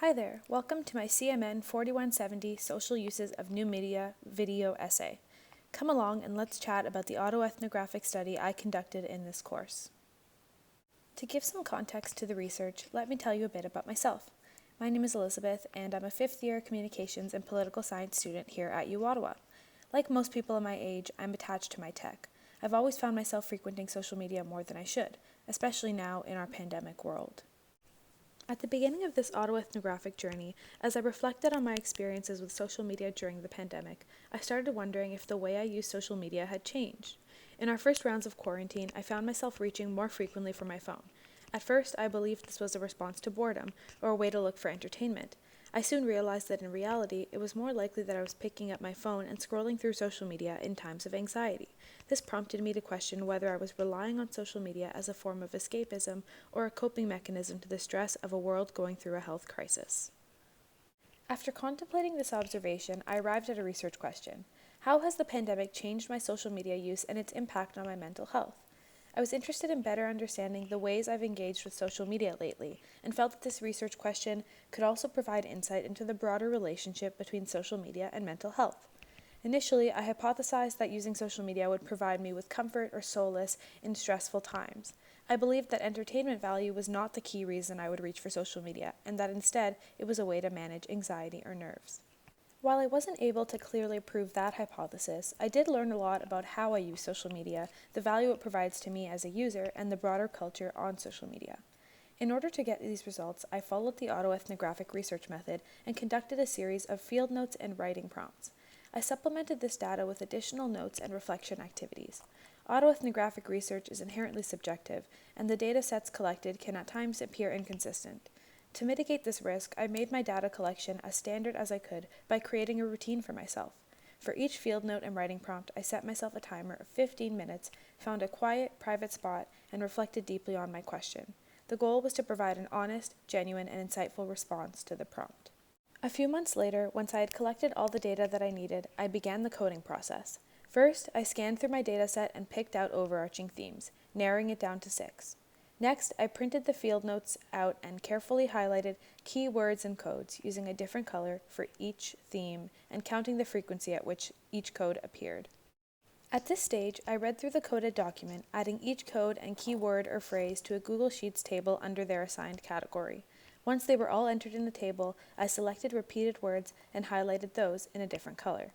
Hi there, welcome to my CMN4170 Social Uses of New Media video essay. Come along and let's chat about the autoethnographic study I conducted in this course. To give some context to the research, let me tell you a bit about myself. My name is Elizabeth, and I'm a fifth-year communications and political science student here at U Ottawa. Like most people in my age, I'm attached to my tech. I've always found myself frequenting social media more than I should, especially now in our pandemic world. At the beginning of this autoethnographic journey, as I reflected on my experiences with social media during the pandemic, I started wondering if the way I use social media had changed. In our first rounds of quarantine, I found myself reaching more frequently for my phone. At first, I believed this was a response to boredom, or a way to look for entertainment. I soon realized that in reality, it was more likely that I was picking up my phone and scrolling through social media in times of anxiety. This prompted me to question whether I was relying on social media as a form of escapism or a coping mechanism to the stress of a world going through a health crisis. After contemplating this observation, I arrived at a research question. How has the pandemic changed my social media use and its impact on my mental health? I was interested in better understanding the ways I've engaged with social media lately, and felt that this research question could also provide insight into the broader relationship between social media and mental health. Initially, I hypothesized that using social media would provide me with comfort or solace in stressful times. I believed that entertainment value was not the key reason I would reach for social media, and that instead it was a way to manage anxiety or nerves. While I wasn't able to clearly prove that hypothesis, I did learn a lot about how I use social media, the value it provides to me as a user, and the broader culture on social media. In order to get these results, I followed the autoethnographic research method and conducted a series of field notes and writing prompts. I supplemented this data with additional notes and reflection activities. Autoethnographic research is inherently subjective, and the data sets collected can at times appear inconsistent. To mitigate this risk, I made my data collection as standard as I could by creating a routine for myself. For each field note and writing prompt, I set myself a timer of 15 minutes, found a quiet, private spot, and reflected deeply on my question. The goal was to provide an honest, genuine, and insightful response to the prompt. A few months later, once I had collected all the data that I needed, I began the coding process. First, I scanned through my dataset and picked out overarching themes, narrowing it down to 6. Next, I printed the field notes out and carefully highlighted key words and codes using a different color for each theme and counting the frequency at which each code appeared. At this stage, I read through the coded document, adding each code and key word or phrase to a Google Sheets table under their assigned category. Once they were all entered in the table, I selected repeated words and highlighted those in a different color.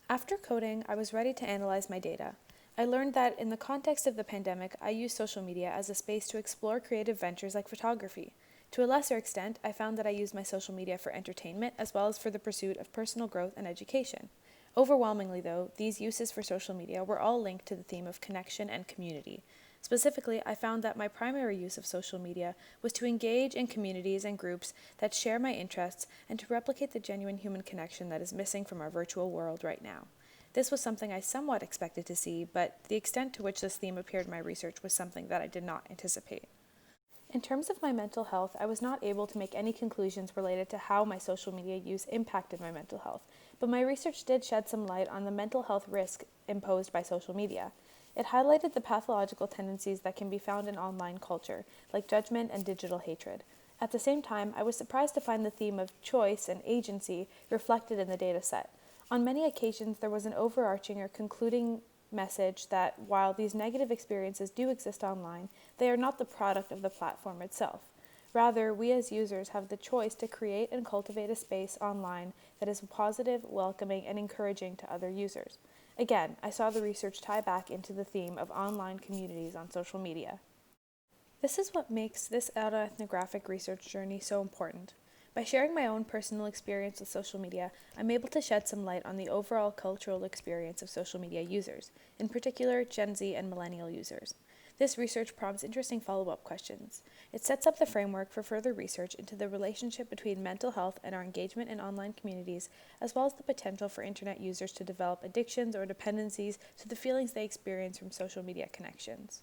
After coding, I was ready to analyze my data. I learned that in the context of the pandemic, I used social media as a space to explore creative ventures like photography. To a lesser extent, I found that I used my social media for entertainment as well as for the pursuit of personal growth and education. Overwhelmingly, though, these uses for social media were all linked to the theme of connection and community. Specifically, I found that my primary use of social media was to engage in communities and groups that share my interests and to replicate the genuine human connection that is missing from our virtual world right now. This was something I somewhat expected to see, but the extent to which this theme appeared in my research was something that I did not anticipate. In terms of my mental health, I was not able to make any conclusions related to how my social media use impacted my mental health, but my research did shed some light on the mental health risk imposed by social media. It highlighted the pathological tendencies that can be found in online culture, like judgment and digital hatred. At the same time, I was surprised to find the theme of choice and agency reflected in the data set. On many occasions, there was an overarching or concluding message that while these negative experiences do exist online, they are not the product of the platform itself. Rather, we as users have the choice to create and cultivate a space online that is positive, welcoming, and encouraging to other users. Again, I saw the research tie back into the theme of online communities on social media. This is what makes this autoethnographic research journey so important. By sharing my own personal experience with social media, I'm able to shed some light on the overall cultural experience of social media users, in particular Gen Z and millennial users. This research prompts interesting follow-up questions. It sets up the framework for further research into the relationship between mental health and our engagement in online communities, as well as the potential for internet users to develop addictions or dependencies to the feelings they experience from social media connections.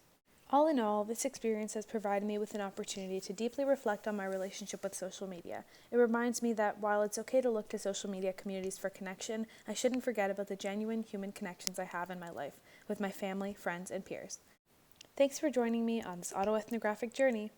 All in all, this experience has provided me with an opportunity to deeply reflect on my relationship with social media. It reminds me that while it's okay to look to social media communities for connection, I shouldn't forget about the genuine human connections I have in my life with my family, friends, and peers. Thanks for joining me on this autoethnographic journey.